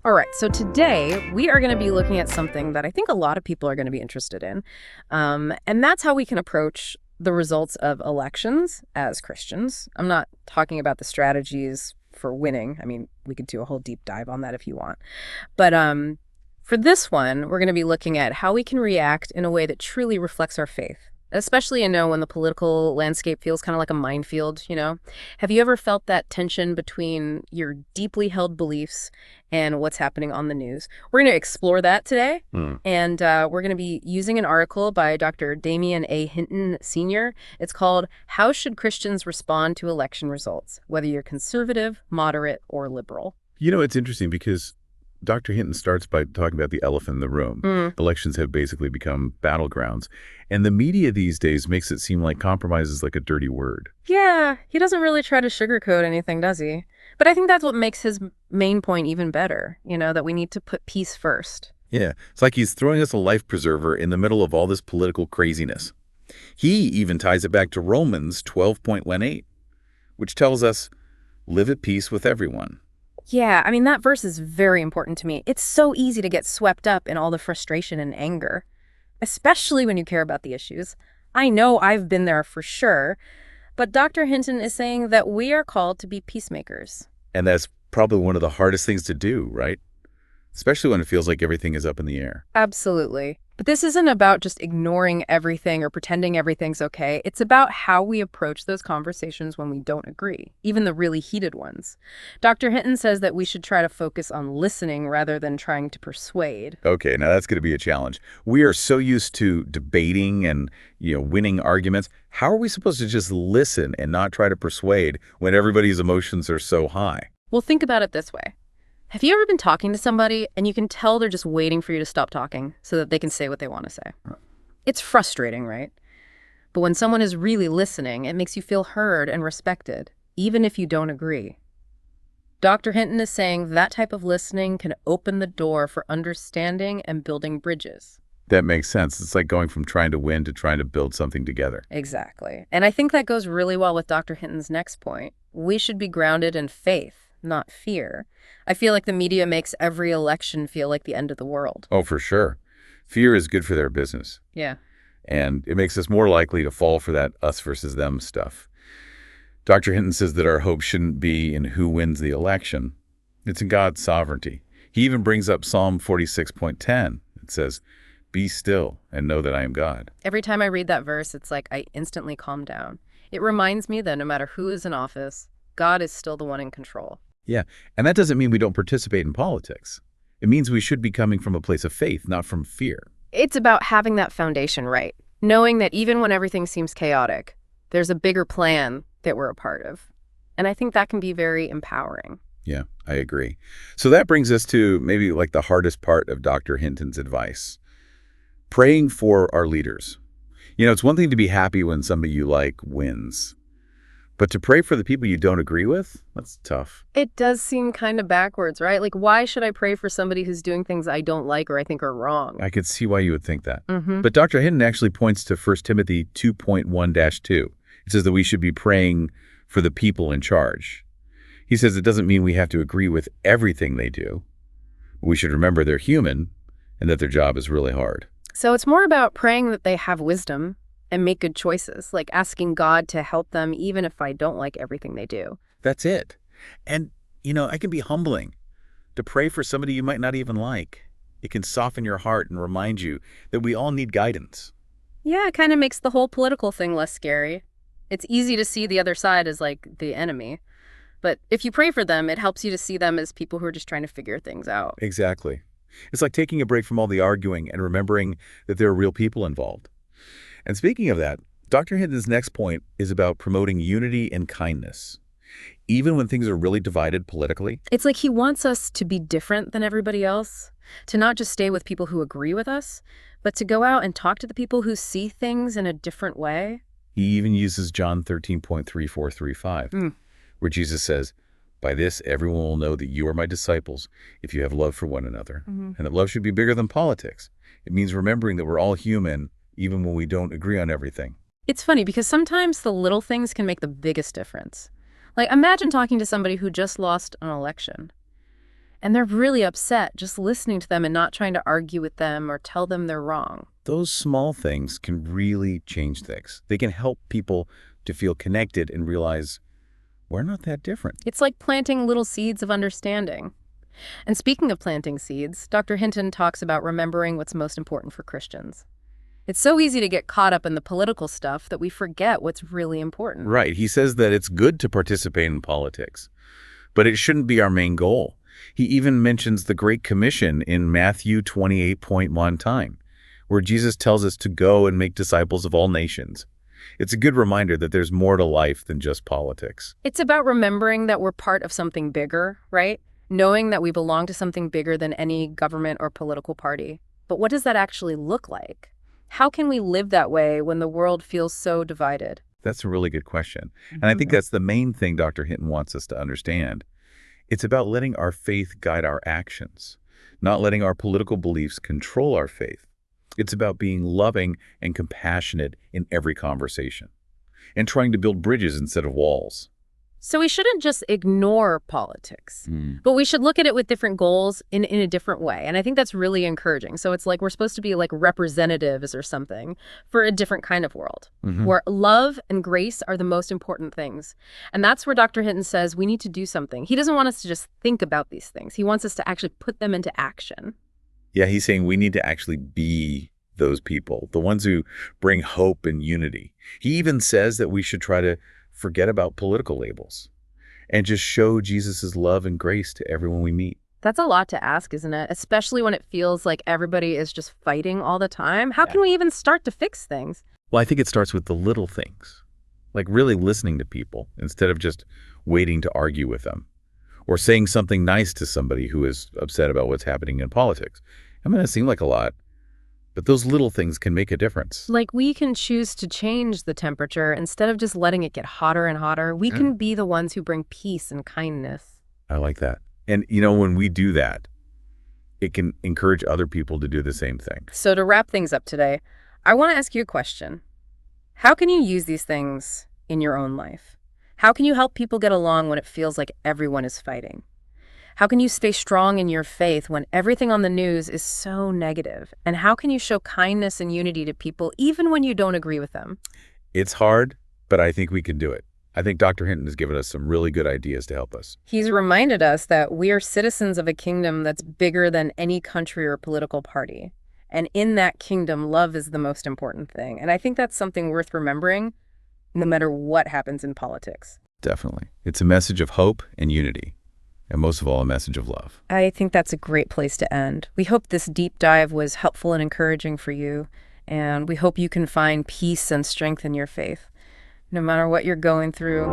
All right, so today we are going to be looking at something that I think a lot of people are going to be interested in. And that's how we can approach the results of elections as Christians. I'm not talking about the strategies for winning. I mean, we could do a whole deep dive on that if you want. But for this one, we're going to be looking at how we can react in a way that truly reflects our faith. Especially, when the political landscape feels kind of like a minefield. Have you ever felt that tension between your deeply held beliefs and what's happening on the news? We're going to explore that today. And we're going to be using an article by Dr. Damian A. Hinton Sr. It's called How Should Christians Respond to Election Results, Whether You're Conservative, Moderate, or Liberal? It's interesting because Dr. Hinton starts by talking about the elephant in the room. Elections have basically become battlegrounds. And the media these days makes it seem like compromise is like a dirty word. Yeah, he doesn't really try to sugarcoat anything, does he? But I think that's what makes his main point even better, that we need to put peace first. Yeah, it's like he's throwing us a life preserver in the middle of all this political craziness. He even ties it back to Romans 12:18, which tells us, live at peace with everyone. Yeah, I mean, that verse is very important to me. It's so easy to get swept up in all the frustration and anger, especially when you care about the issues. I know I've been there for sure, but Dr. Hinton is saying that we are called to be peacemakers. And that's probably one of the hardest things to do, right? Especially when it feels like everything is up in the air. Absolutely. But this isn't about just ignoring everything or pretending everything's okay. It's about how we approach those conversations when we don't agree, even the really heated ones. Dr. Hinton says that we should try to focus on listening rather than trying to persuade. Okay, now that's going to be a challenge. We are so used to debating and, winning arguments. How are we supposed to just listen and not try to persuade when everybody's emotions are so high? Well, think about it this way. Have you ever been talking to somebody and you can tell they're just waiting for you to stop talking so that they can say what they want to say? It's frustrating, right? But when someone is really listening, it makes you feel heard and respected, even if you don't agree. Dr. Hinton is saying that type of listening can open the door for understanding and building bridges. That makes sense. It's like going from trying to win to trying to build something together. Exactly. And I think that goes really well with Dr. Hinton's next point. We should be grounded in faith, not fear. I feel like the media makes every election feel like the end of the world. Oh, for sure. Fear is good for their business. Yeah. And it makes us more likely to fall for that us versus them stuff. Dr. Hinton says that our hope shouldn't be in who wins the election. It's in God's sovereignty. He even brings up Psalm 46:10. It says, be still and know that I am God. Every time I read that verse, it's like I instantly calm down. It reminds me that no matter who is in office, God is still the one in control. Yeah, and that doesn't mean we don't participate in politics. It means we should be coming from a place of faith, not from fear. It's about having that foundation right, knowing that even when everything seems chaotic, there's a bigger plan that we're a part of. And I think that can be very empowering. Yeah, I agree. So that brings us to maybe like the hardest part of Dr. Hinton's advice. Praying for our leaders. It's one thing to be happy when somebody you like wins. But to pray for the people you don't agree with, that's tough. It does seem kind of backwards, right? Like, why should I pray for somebody who's doing things I don't like or I think are wrong? I could see why you would think that. Mm-hmm. But Dr. Hinton actually points to 1 Timothy 2:1-2. It says that we should be praying for the people in charge. He says it doesn't mean we have to agree with everything they do. We should remember they're human and that their job is really hard. So it's more about praying that they have wisdom and make good choices, like asking God to help them even if I don't like everything they do. That's it. And, it can be humbling to pray for somebody you might not even like. It can soften your heart and remind you that we all need guidance. Yeah, it kind of makes the whole political thing less scary. It's easy to see the other side as like the enemy. But if you pray for them, it helps you to see them as people who are just trying to figure things out. Exactly. It's like taking a break from all the arguing and remembering that there are real people involved. And speaking of that, Dr. Hinton's next point is about promoting unity and kindness, even when things are really divided politically. It's like he wants us to be different than everybody else, to not just stay with people who agree with us, but to go out and talk to the people who see things in a different way. He even uses John 13:34-35, where Jesus says, by this, everyone will know that you are my disciples if you have love for one another, and that love should be bigger than politics. It means remembering that we're all human, even when we don't agree on everything. It's funny because sometimes the little things can make the biggest difference. Like, imagine talking to somebody who just lost an election. And they're really upset just listening to them and not trying to argue with them or tell them they're wrong. Those small things can really change things. They can help people to feel connected and realize we're not that different. It's like planting little seeds of understanding. And speaking of planting seeds, Dr. Hinton talks about remembering what's most important for Christians. It's so easy to get caught up in the political stuff that we forget what's really important. Right. He says that it's good to participate in politics, but it shouldn't be our main goal. He even mentions the Great Commission in Matthew 28.1 time, where Jesus tells us to go and make disciples of all nations. It's a good reminder that there's more to life than just politics. It's about remembering that we're part of something bigger, right? Knowing that we belong to something bigger than any government or political party. But what does that actually look like? How can we live that way when the world feels so divided? That's a really good question. And I think that's the main thing Dr. Hinton wants us to understand. It's about letting our faith guide our actions, not letting our political beliefs control our faith. It's about being loving and compassionate in every conversation and trying to build bridges instead of walls. So we shouldn't just ignore politics, but we should look at it with different goals in a different way. And I think that's really encouraging. So it's like we're supposed to be like representatives or something for a different kind of world where love and grace are the most important things. And that's where Dr. Hinton says we need to do something. He doesn't want us to just think about these things. He wants us to actually put them into action. Yeah, he's saying we need to actually be those people, the ones who bring hope and unity. He even says that we should try to forget about political labels and just show Jesus's love and grace to everyone we meet. That's a lot to ask, isn't it? Especially when it feels like everybody is just fighting all the time. How can we even start to fix things? Well, I think it starts with the little things, like really listening to people instead of just waiting to argue with them or saying something nice to somebody who is upset about what's happening in politics. I mean, it seems like a lot, but those little things can make a difference. Like we can choose to change the temperature instead of just letting it get hotter and hotter. We can be the ones who bring peace and kindness. I like that. And, when we do that, it can encourage other people to do the same thing. So to wrap things up today, I want to ask you a question. How can you use these things in your own life? How can you help people get along when it feels like everyone is fighting? How can you stay strong in your faith when everything on the news is so negative? And how can you show kindness and unity to people even when you don't agree with them? It's hard, but I think we can do it. I think Dr. Hinton has given us some really good ideas to help us. He's reminded us that we are citizens of a kingdom that's bigger than any country or political party. And in that kingdom, love is the most important thing. And I think that's something worth remembering no matter what happens in politics. Definitely. It's a message of hope and unity. And most of all, a message of love. I think that's a great place to end. We hope this deep dive was helpful and encouraging for you, and we hope you can find peace and strength in your faith, no matter what you're going through.